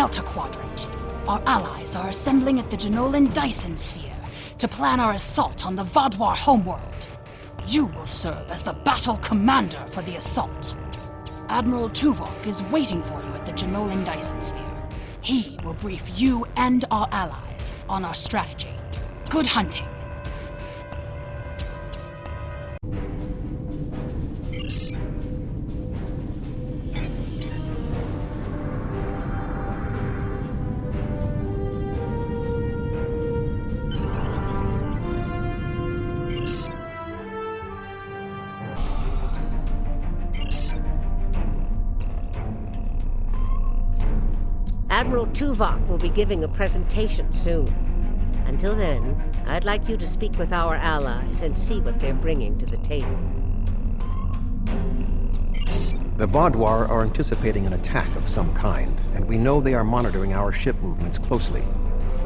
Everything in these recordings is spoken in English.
Delta Quadrant. Our allies are assembling at the Jenolan Dyson Sphere to plan our assault on the Vaadwaur homeworld. You will serve as the battle commander for the assault. Admiral Tuvok is waiting for you at the Jenolan Dyson Sphere. He will brief you and our allies on our strategy. Good hunting. Admiral Tuvok will be giving a presentation soon. Until then, I'd like you to speak with our allies and see what they're bringing to the table. The Vaadwaur are anticipating an attack of some kind, and we know they are monitoring our ship movements closely.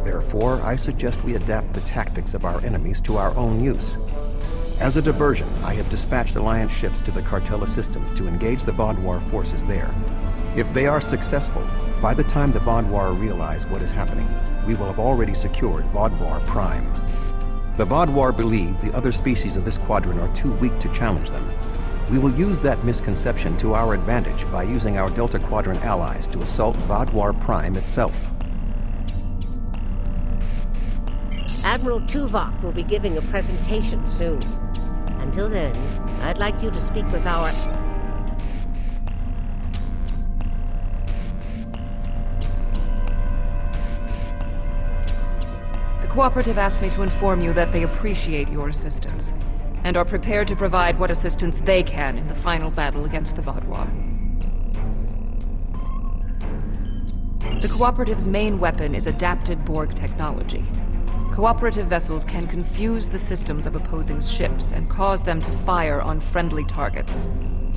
Therefore, I suggest we adapt the tactics of our enemies to our own use. As a diversion, I have dispatched Alliance ships to the Cartella system to engage the Vaadwaur forces there. If they are successful, by the time the Vaadwaur realize what is happening, we will have already secured Vaadwaur Prime. The Vaadwaur believe the other species of this quadrant are too weak to challenge them. We will use that misconception to our advantage by using our Delta Quadrant allies to assault Vaadwaur Prime itself. Admiral Tuvok will be giving a presentation soon. Until then, I'd like you to speak with our... The Cooperative asked me to inform you that they appreciate your assistance, and are prepared to provide what assistance they can in the final battle against the Vaadwaur. The Cooperative's main weapon is adapted Borg technology. Cooperative vessels can confuse the systems of opposing ships and cause them to fire on friendly targets.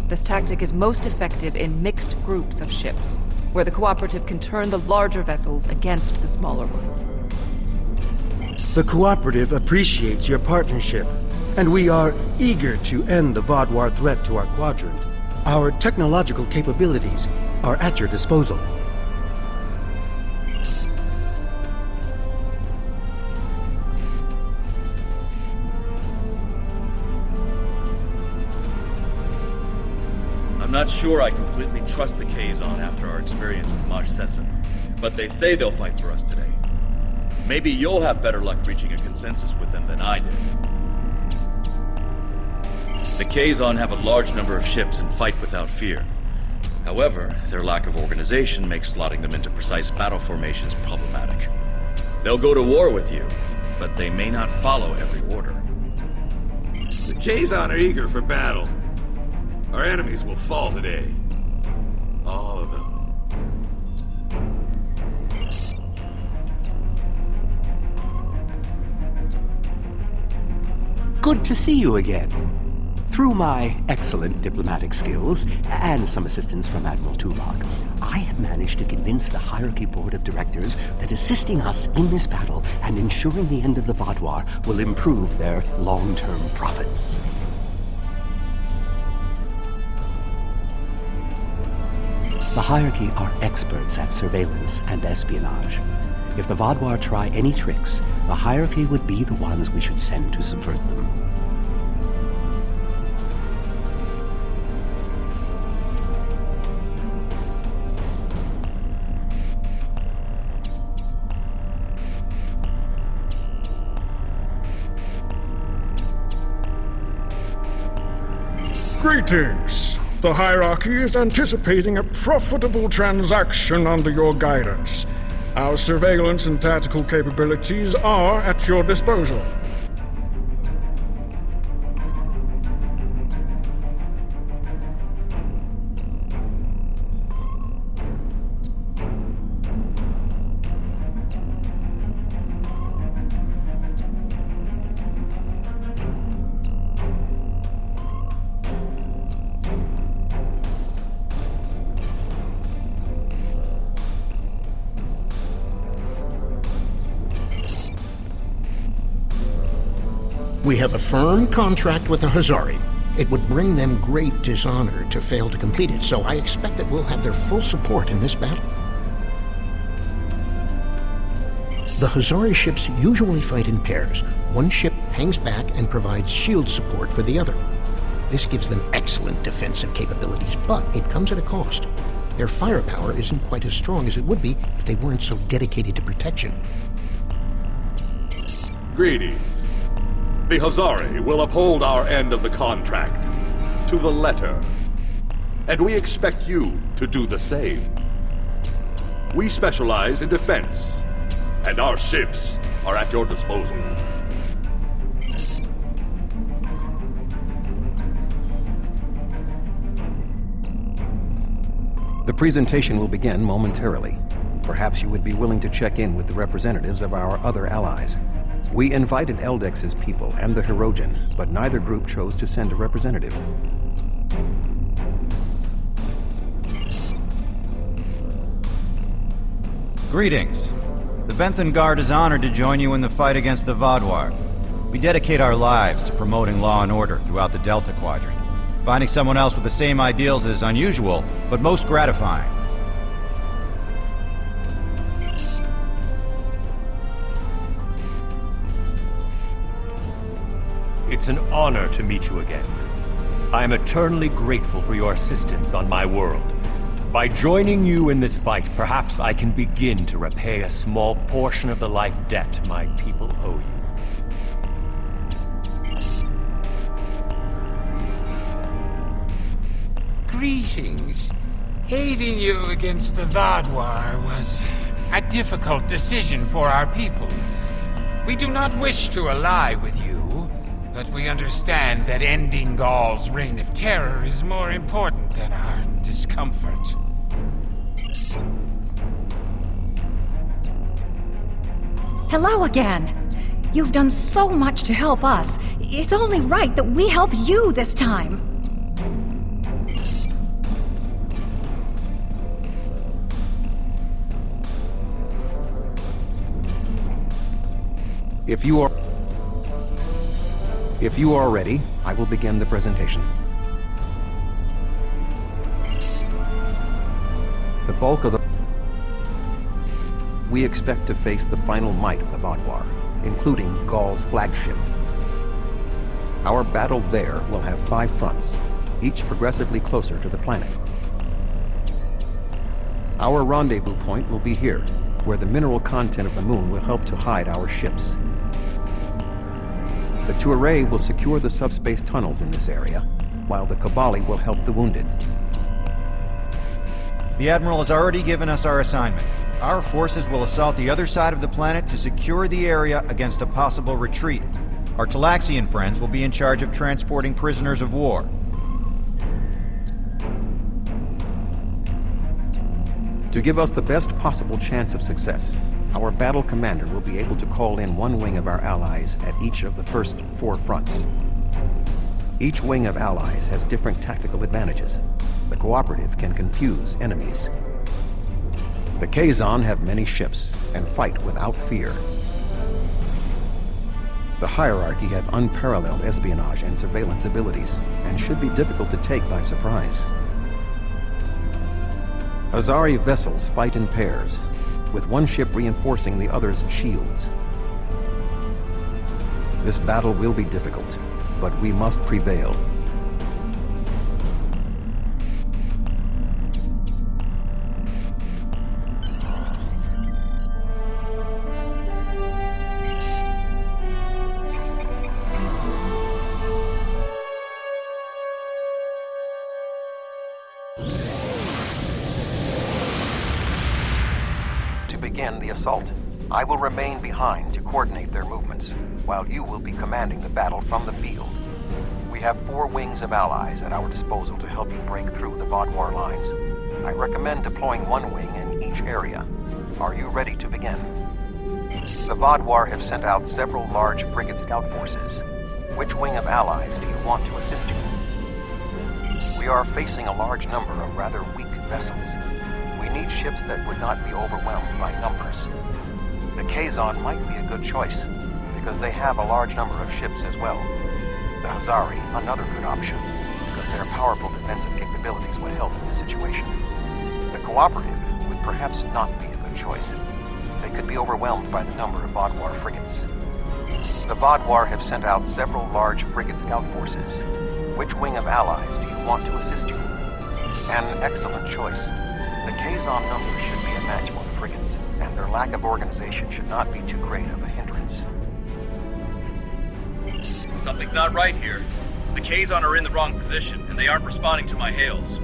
This tactic is most effective in mixed groups of ships, where the Cooperative can turn the larger vessels against the smaller ones. The Cooperative appreciates your partnership, and we are eager to end the Vaadwaur threat to our quadrant. Our technological capabilities are at your disposal. I'm not sure I completely trust the Kazon after our experience with Maj Sesson, but they say they'll fight for us today. Maybe you'll have better luck reaching a consensus with them than I did. The Kazon have a large number of ships and fight without fear. However, their lack of organization makes slotting them into precise battle formations problematic. They'll go to war with you, but they may not follow every order. The Kazon are eager for battle. Our enemies will fall today. All of them. Good to see you again. Through my excellent diplomatic skills, and some assistance from Admiral Tuvok, I have managed to convince the Hierarchy Board of Directors that assisting us in this battle and ensuring the end of the Vaadwaur will improve their long-term profits. The Hierarchy are experts at surveillance and espionage. If the Vaadwaur try any tricks, the Hierarchy would be the ones we should send to subvert them. Greetings. The Hierarchy is anticipating a profitable transaction under your guidance. Our surveillance and tactical capabilities are at your disposal. We have a firm contract with the Hazari. It would bring them great dishonor to fail to complete it, so I expect that we'll have their full support in this battle. The Hazari ships usually fight in pairs. One ship hangs back and provides shield support for the other. This gives them excellent defensive capabilities, but it comes at a cost. Their firepower isn't quite as strong as it would be if they weren't so dedicated to protection. Greetings. The Hazari will uphold our end of the contract to the letter. And we expect you to do the same. We specialize in defense, and our ships are at your disposal. The presentation will begin momentarily. Perhaps you would be willing to check in with the representatives of our other allies. We invited Eldex's people and the Hirogen, but neither group chose to send a representative. Greetings. The Benthan Guard is honored to join you in the fight against the Vaadwaur. We dedicate our lives to promoting law and order throughout the Delta Quadrant. Finding someone else with the same ideals is unusual, but most gratifying. It's an honor to meet you again. I am eternally grateful for your assistance on my world. By joining you in this fight, perhaps I can begin to repay a small portion of the life debt my people owe you. Greetings. Aiding you against the Vaadwaur was a difficult decision for our people. We do not wish to ally with you, but we understand that ending Gaul's reign of terror is more important than our discomfort. Hello again. You've done so much to help us. It's only right that we help you this time. If you are ready, I will begin the presentation. The bulk of the... We expect to face the final might of the Vaadwaur, including Gaul's flagship. Our battle there will have 5 fronts, each progressively closer to the planet. Our rendezvous point will be here, where the mineral content of the moon will help to hide our ships. The Tuareg will secure the subspace tunnels in this area, while the Kabali will help the wounded. The Admiral has already given us our assignment. Our forces will assault the other side of the planet to secure the area against a possible retreat. Our Talaxian friends will be in charge of transporting prisoners of war. To give us the best possible chance of success, our battle commander will be able to call in one wing of our allies at each of the first 4 fronts. Each wing of allies has different tactical advantages. The cooperative can confuse enemies. The Kazon have many ships and fight without fear. The hierarchy have unparalleled espionage and surveillance abilities and should be difficult to take by surprise. Hazari vessels fight in pairs, with one ship reinforcing the other's shields. This battle will be difficult, but we must prevail. To begin the assault, I will remain behind to coordinate their movements, while you will be commanding the battle from the field. We have 4 wings of allies at our disposal to help you break through the Vaadwaur lines. I recommend deploying 1 wing in each area. Are you ready to begin? The Vaadwaur have sent out several large frigate scout forces. Which wing of allies do you want to assist you? We are facing a large number of rather weak vessels. We need ships that would not be overwhelmed by numbers. The Kazon might be a good choice, because they have a large number of ships as well. The Hazari, another good option, because their powerful defensive capabilities would help in this situation. The Cooperative would perhaps not be a good choice. they could be overwhelmed by the number of Vodwar frigates. The Vodwar have sent out several large frigate scout forces. Which wing of allies do you want to assist you? An excellent choice. The Kazon numbers should be a match for the frigates, and their lack of organization should not be too great of a hindrance. Something's not right here. The Kazon are in the wrong position, and they aren't responding to my hails.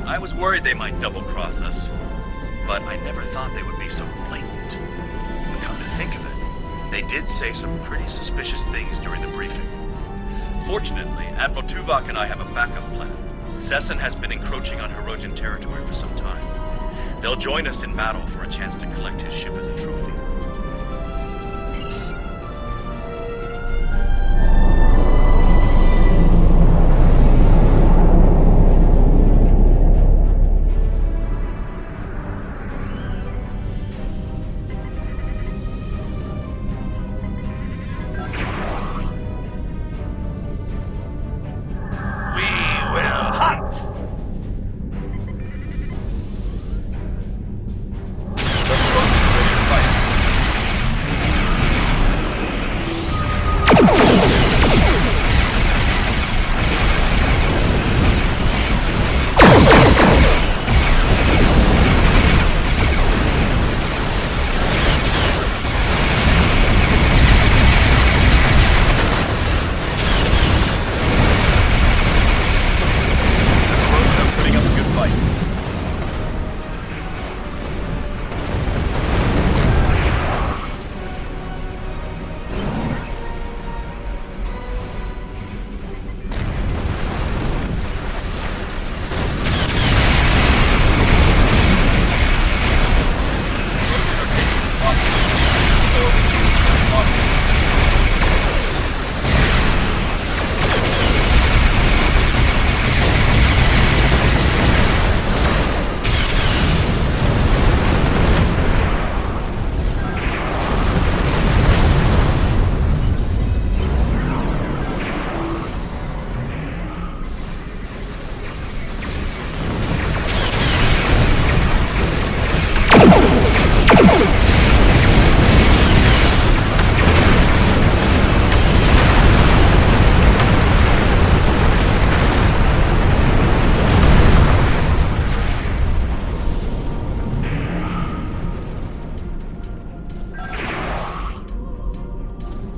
I was worried they might double-cross us, but I never thought they would be so blatant. But come to think of it, they did say some pretty suspicious things during the briefing. Fortunately, Admiral Tuvok and I have a backup plan. Sesson has been encroaching on Hirogen territory for some time. They'll join us in battle for a chance to collect his ship as a trophy.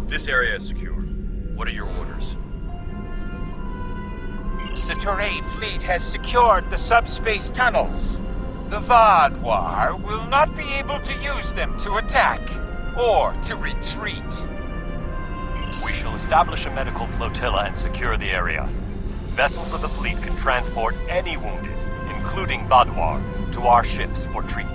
This area is secure. What are your orders? The Toray fleet has secured the subspace tunnels. The Vodwar will not be able to use them to attack or to retreat. We shall establish a medical flotilla and secure the area. Vessels of the fleet can transport any wounded, including Vodwar, to our ships for treatment.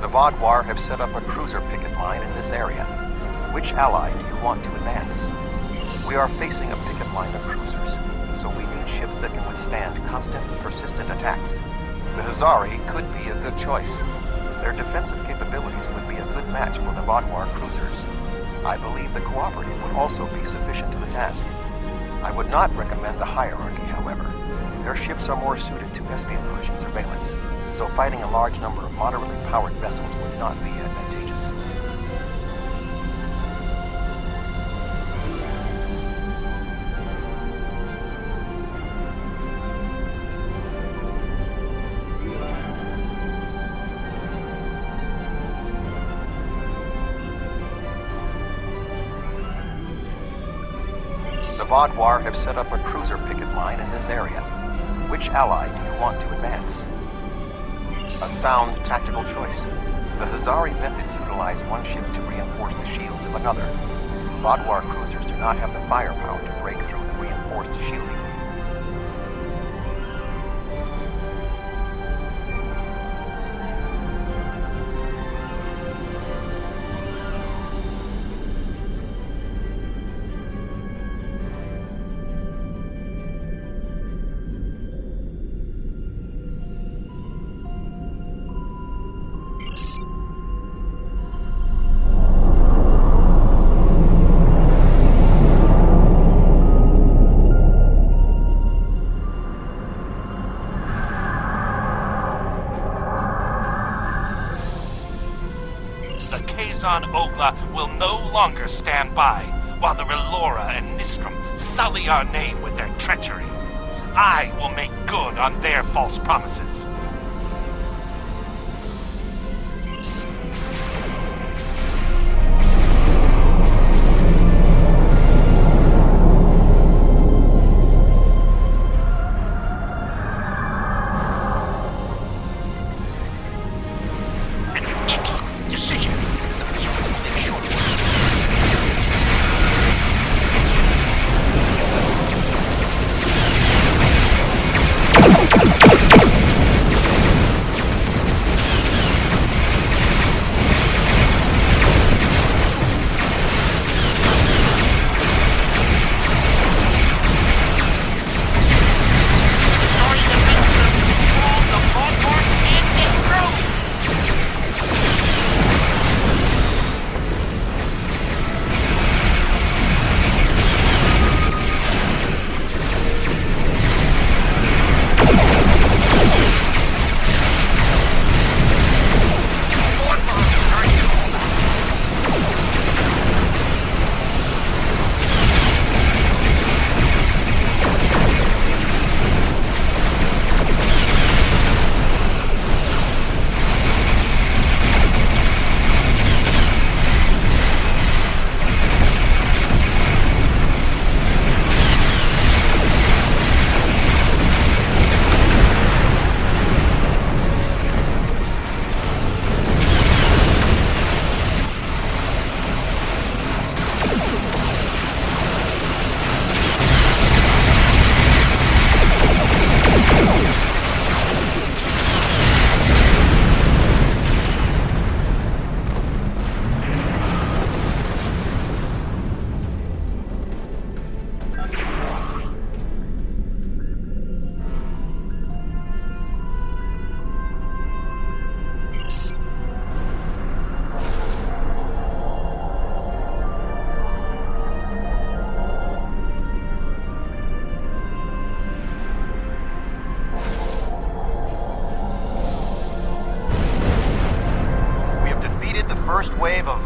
The Vodwar have set up a cruiser picket line in this area. Which ally do you want to advance? We are facing a picket line of cruisers, so we need ships that can withstand constant, persistent attacks. The Hazari could be a good choice. Their defensive capabilities would be a good match for the Vodwar cruisers. I believe the Cooperative would also be sufficient to the task. I would not recommend the Hierarchy, however. Their ships are more suited to espionage and surveillance, so fighting a large number of moderately powered vessels would not be advantageous. The Vaadwaur have set up a cruiser picket line in this area. Which ally do you want to advance? A sound tactical choice. The Hazari methods utilize one ship to reinforce the shields of another. Vaadwaur cruisers do not have the firepower to break through the reinforced shielding. Ogla will no longer stand by while the Relora and Nistrum sully our name with their treachery. I will make good on their false promises.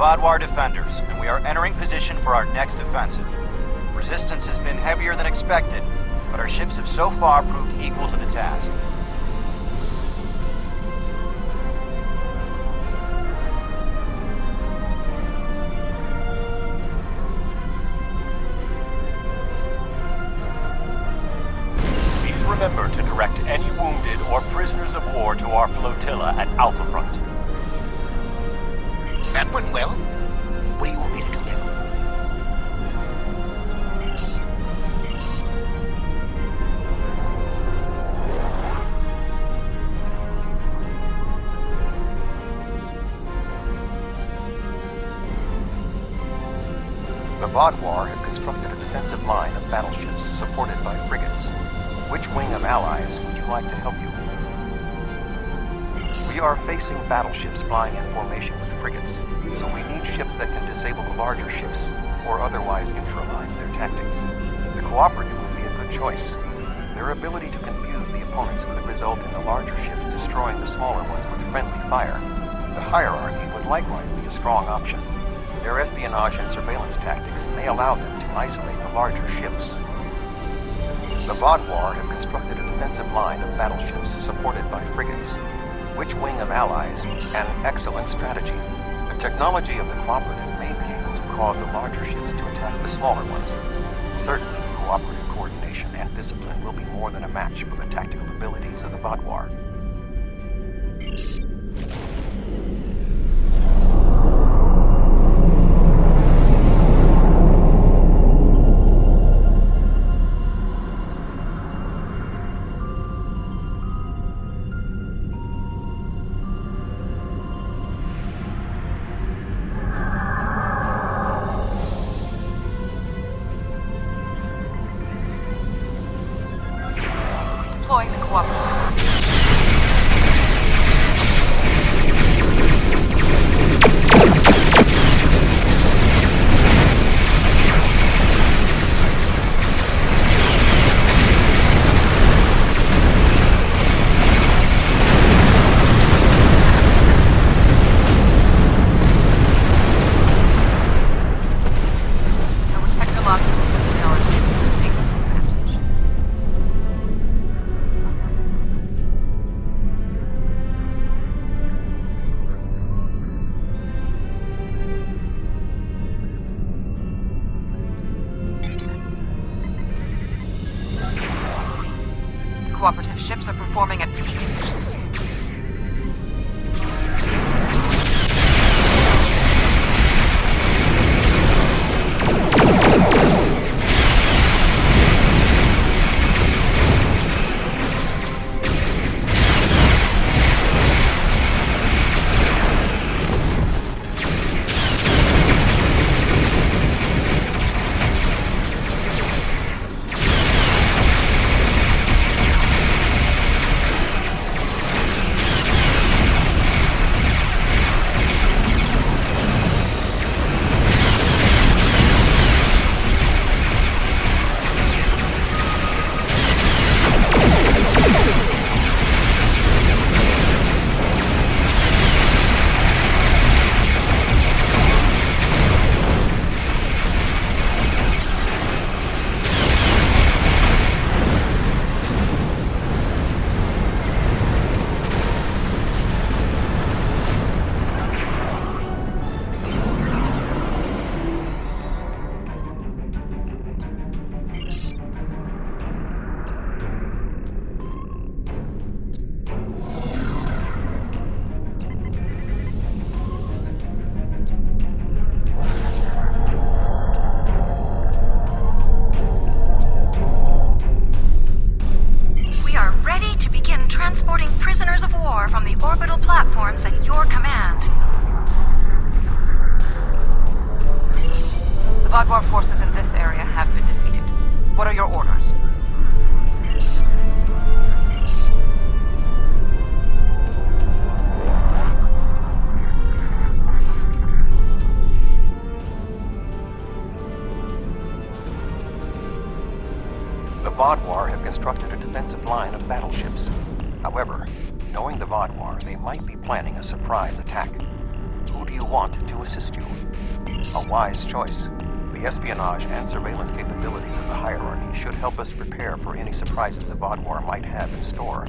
Vaadwaur defenders, and we are entering position for our next offensive. Resistance has been heavier than expected, but our ships have so far proved equal to the task. Please remember to direct any wounded or prisoners of war to our flotilla at Alpha Front. That went well. What do you want me to do now? The Vaadwaur have constructed a defensive line of battleships supported by frigates. Which wing of allies would you like to help you? We are facing battleships flying in formation with frigates, so we need ships that can disable the larger ships, or otherwise neutralize their tactics. The Cooperative would be a good choice. Their ability to confuse the opponents could result in the larger ships destroying the smaller ones with friendly fire. The Hierarchy would likewise be a strong option. Their espionage and surveillance tactics may allow them to isolate the larger ships. The Vaadwaur have constructed a defensive line of battleships supported by frigates. Which wing of allies? An excellent strategy. The technology of the Cooperative may be able to cause the larger ships to attack the smaller ones. Certainly, coordination and discipline will be more than a match for the tactical abilities of the Vodwar. Deploying the cooperative. Our technological superiority is a distinct advantage. The cooperative ships are performing at peak efficiency. Transporting prisoners of war from the orbital platforms at your command. The Vodwar forces in this area have been defeated. What are your orders? The Vodwar have constructed a defensive line of battleships. However, knowing the Vodwar, they might be planning a surprise attack. Who do you want to assist you? A wise choice. The espionage and surveillance capabilities of the hierarchy should help us prepare for any surprises the Vodwar might have in store.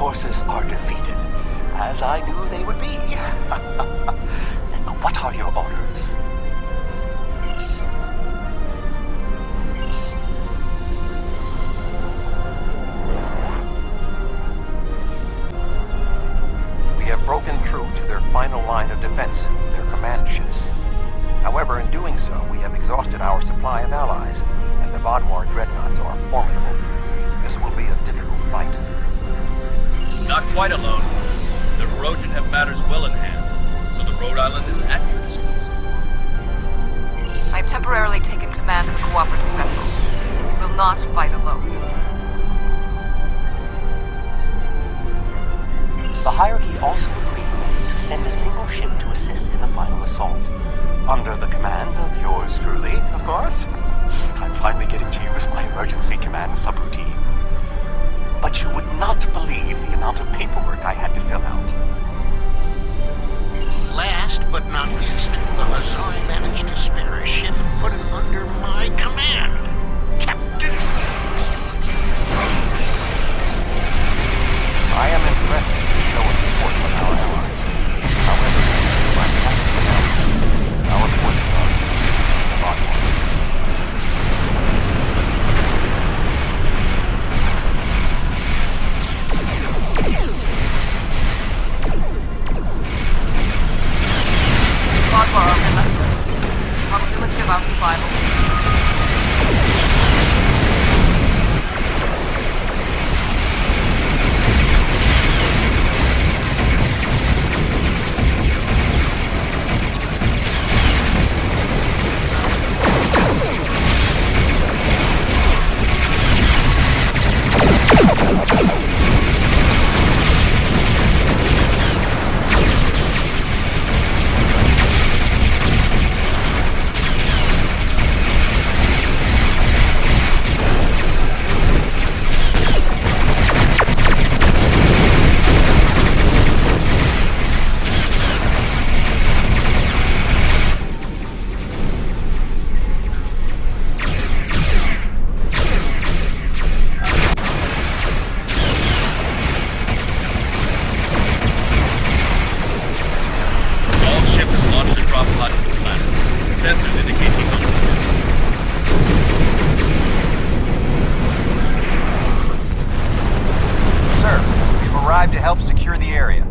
forces are defeated, as I knew they would be. What are your orders? We have broken through to their final line of defense, their command ships. However, in doing so, we have exhausted our supply of allies, and the Vodwar dreadnoughts are formidable. This will be a difficult fight. Not quite alone. The Hirogen have matters well in hand, so the Rhode Island is at your disposal. I've temporarily taken command of the cooperative vessel. We will not fight alone. The hierarchy also agreed to send a single ship to assist in the final assault. Under the command of yours truly, of course. I'm finally getting to use my emergency command subroutine. But you would not believe the amount of paperwork I had to fill out. Last but not least, the Hazari managed to spare a ship and put it under my command. Captain I am impressed with the show of support from our allies. However, my tactical analysis is that our forces are the Vodwar. Vodwar are relentless. Probability of our survival is... arrived to help secure the area.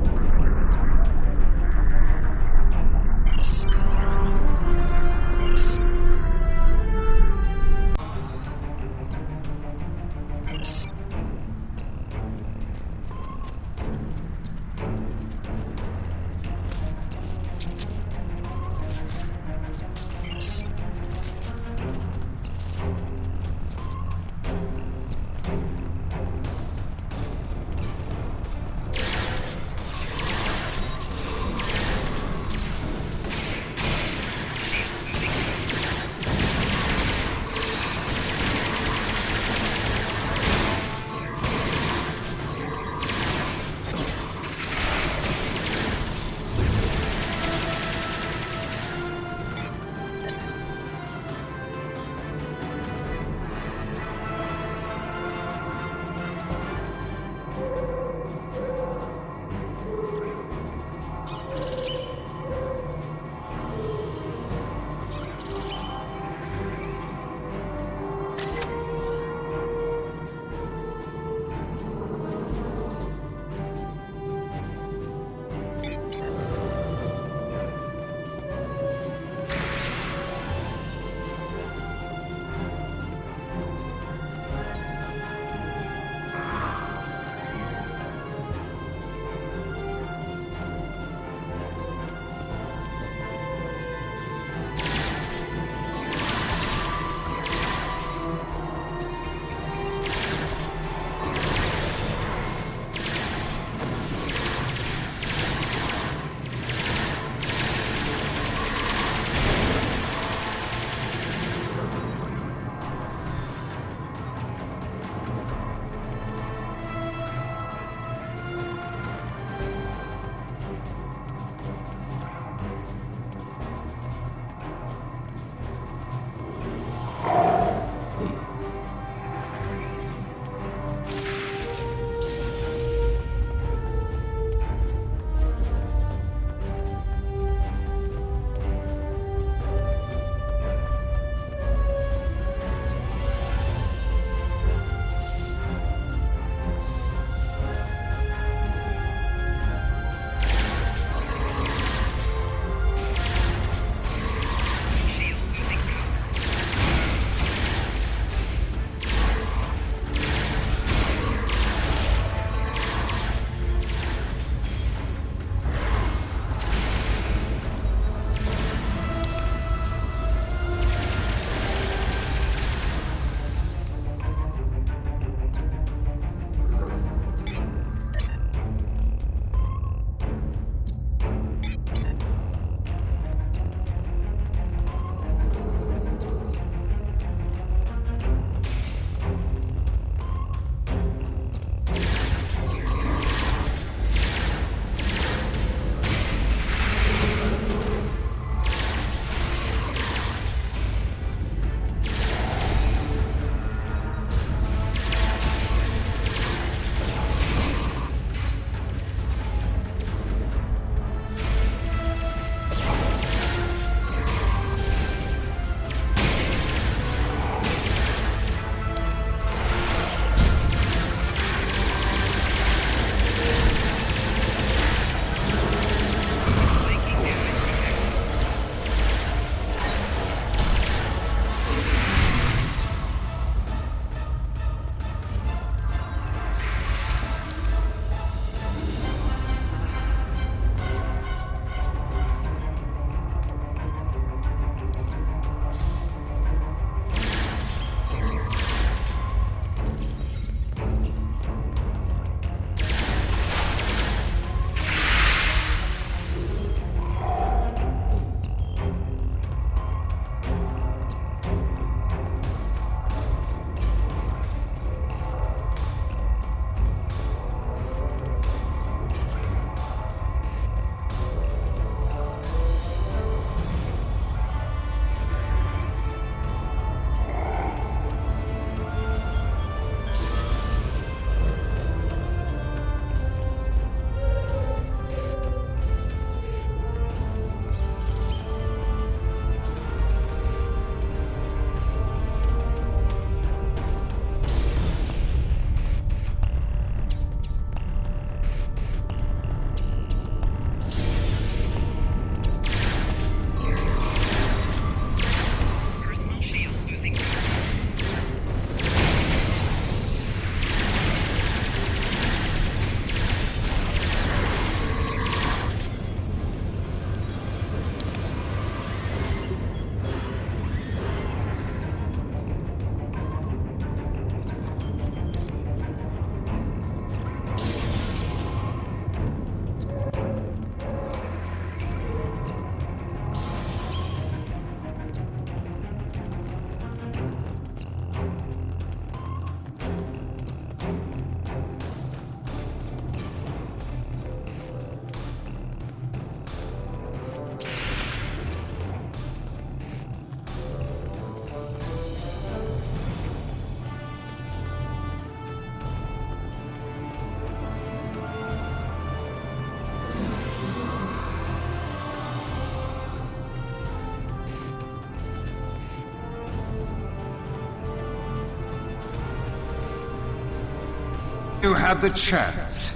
you had the chance.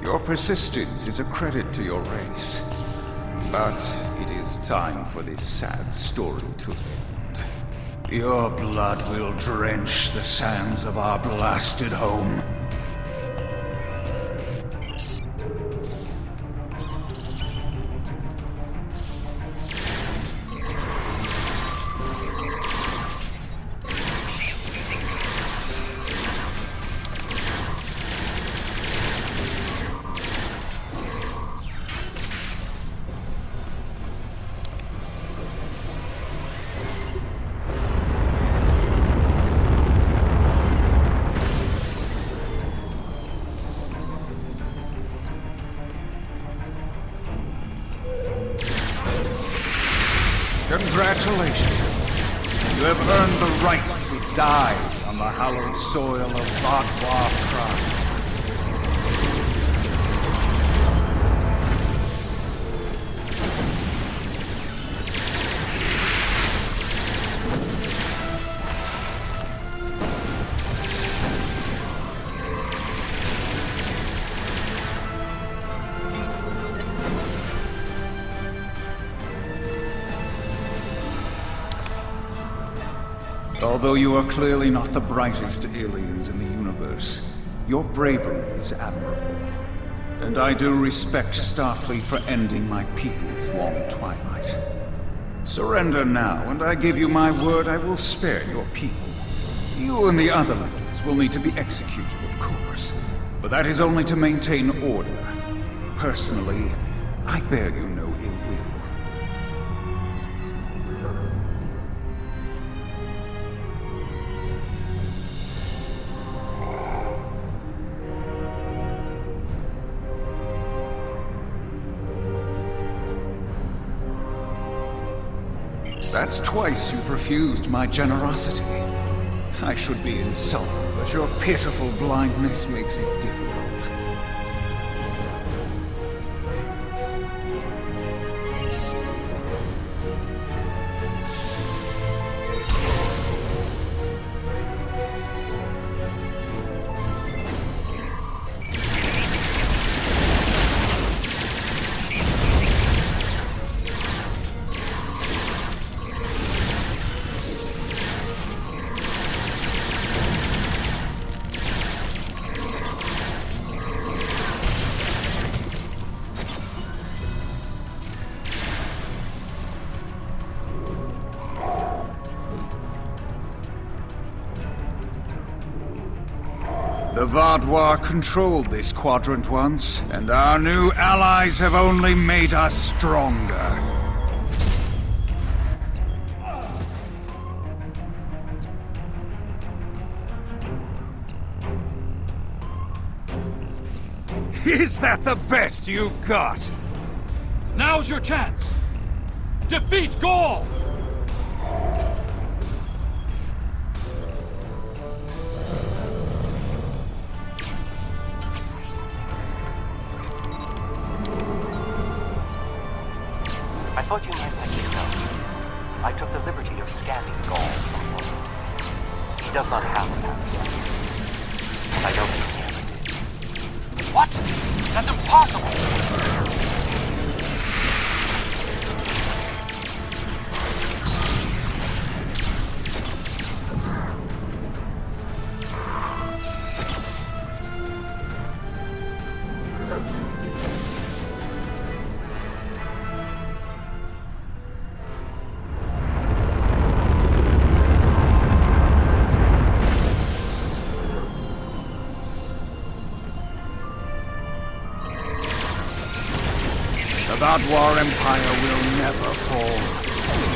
Your persistence is a credit to your race. But it is time for this sad story to end. Your blood will drench the sands of our blasted home. Congratulations. You have earned the right to die on the hallowed soil of Vatwa Prime. Although you are clearly not the brightest aliens in the universe, your bravery is admirable. And I do respect Starfleet for ending my people's long twilight. Surrender now, and I give you my word I will spare your people. You and the other leaders will need to be executed, of course, but that is only to maintain order. Personally, I bear you no ill will. That's twice you've refused my generosity. I should be insulted, but your pitiful blindness makes it difficult. The Vatwa controlled this quadrant once, and our new allies have only made us stronger. Is that the best you've got? Now's your chance! Defeat Gaul! I thought you might like to know. I took the liberty of scanning Gaul from world. He does not have a parasite. I don't think he ever did. What? That's impossible! The Vatwa Empire will never fall,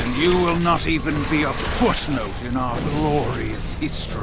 and you will not even be a footnote in our glorious history.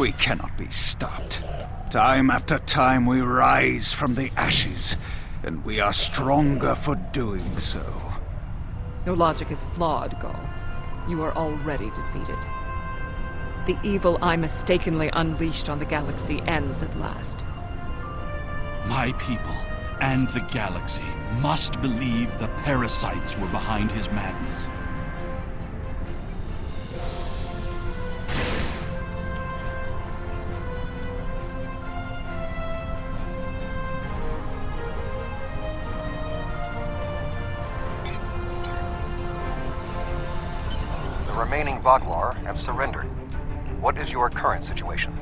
We cannot be stopped. Time after time we rise from the ashes, and we are stronger for doing so. Your logic is flawed, Gaul. You are already defeated. The evil I mistakenly unleashed on the galaxy ends at last. My people and the galaxy must believe the parasites were behind his madness. The remaining Vaadwaur have surrendered. What is your current situation?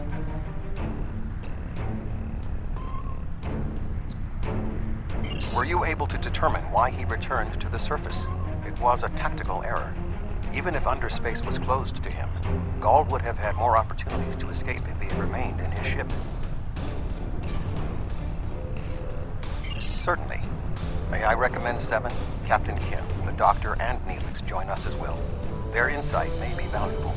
Were you able to determine why he returned to the surface? It was a tactical error. Even if underspace was closed to him, Gaul would have had more opportunities to escape if he had remained in his ship. Certainly. May I recommend 7, Captain Kim, the Doctor, and Neelix join us as well. Their insight may be valuable.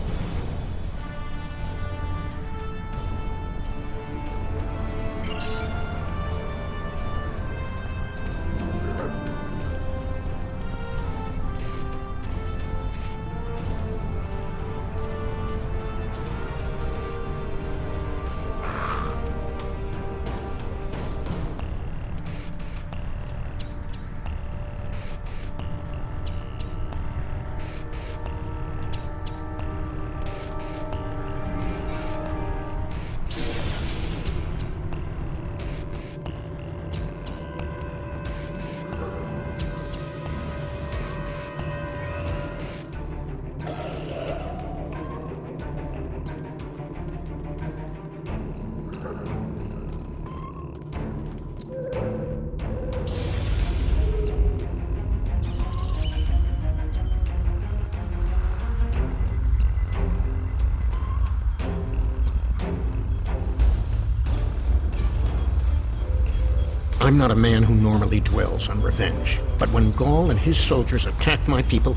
I'm not a man who normally dwells on revenge, but when Gaul and his soldiers attacked my people,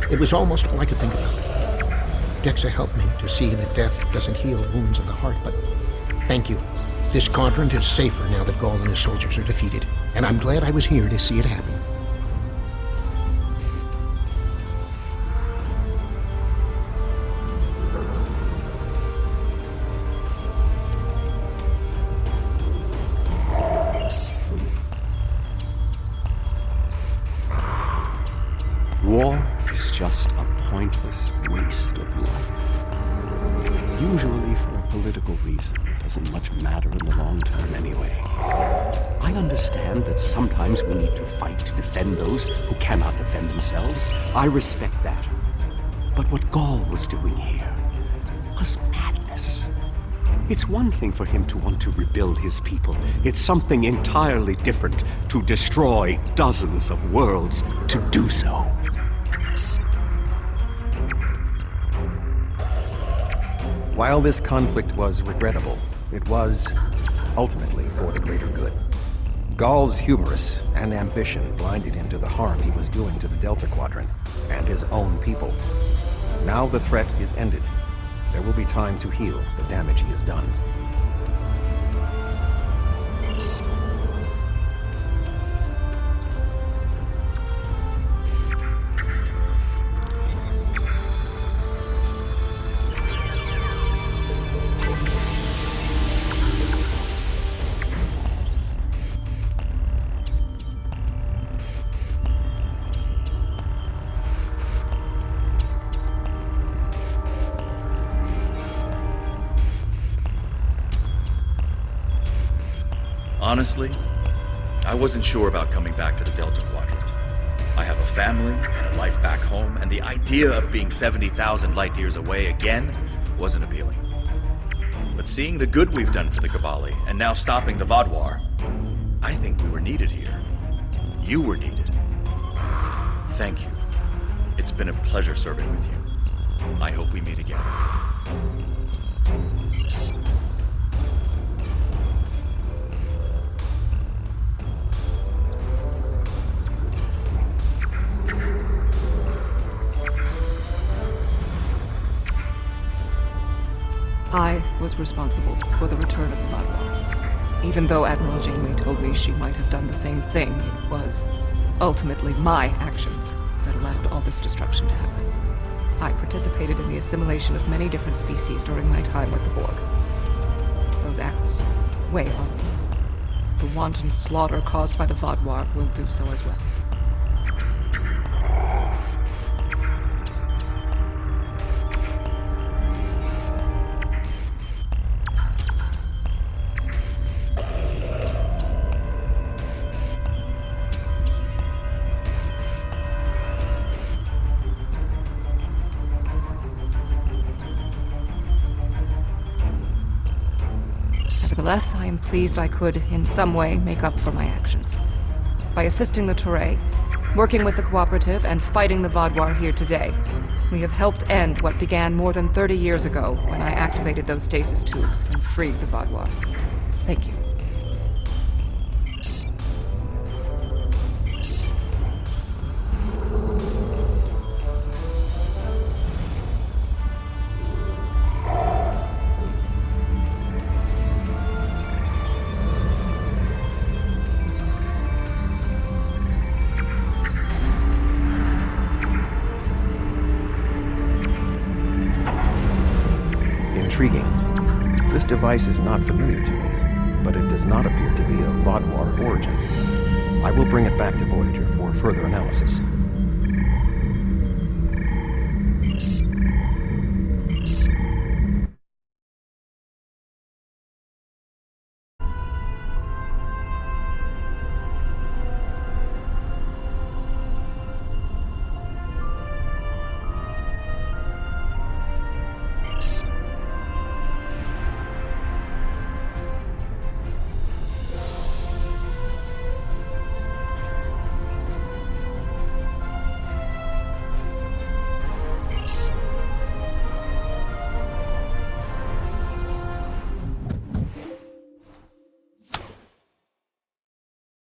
it was almost all I could think about. Dexa helped me to see that death doesn't heal wounds of the heart, but thank you. This quadrant is safer now that Gaul and his soldiers are defeated, and I'm glad I was here to see it happen. War is just a pointless waste of life. Usually for a political reason. It doesn't much matter in the long term anyway. I understand that sometimes we need to fight to defend those who cannot defend themselves. I respect that. But what Gaul was doing here was madness. It's one thing for him to want to rebuild his people. It's something entirely different to destroy dozens of worlds to do so. While this conflict was regrettable, it was ultimately for the greater good. Gaul's hubris and ambition blinded him to the harm he was doing to the Delta Quadrant and his own people. Now the threat is ended. There will be time to heal the damage he has done. Honestly, I wasn't sure about coming back to the Delta Quadrant. I have a family and a life back home, and the idea of being 70,000 light years away again wasn't appealing. But seeing the good we've done for the Gabali, and now stopping the Vaadwaur, I think we were needed here. You were needed. Thank you. It's been a pleasure serving with you. I hope we meet again. I was responsible for the return of the Vadwar. Even though Admiral Janeway told me she might have done the same thing, it was ultimately my actions that allowed all this destruction to happen. I participated in the assimilation of many different species during my time with the Borg. Those acts weigh on me. The wanton slaughter caused by the Vadwar will do so as well. Nevertheless, I am pleased I could, in some way, make up for my actions. By assisting the Toray, working with the Cooperative, and fighting the Vadwar here today, we have helped end what began more than 30 years ago when I activated those stasis tubes and freed the Vadwar. Thank you. Intriguing. This device is not familiar to me, but it does not appear to be of Vadwar origin. I will bring it back to Voyager for further analysis.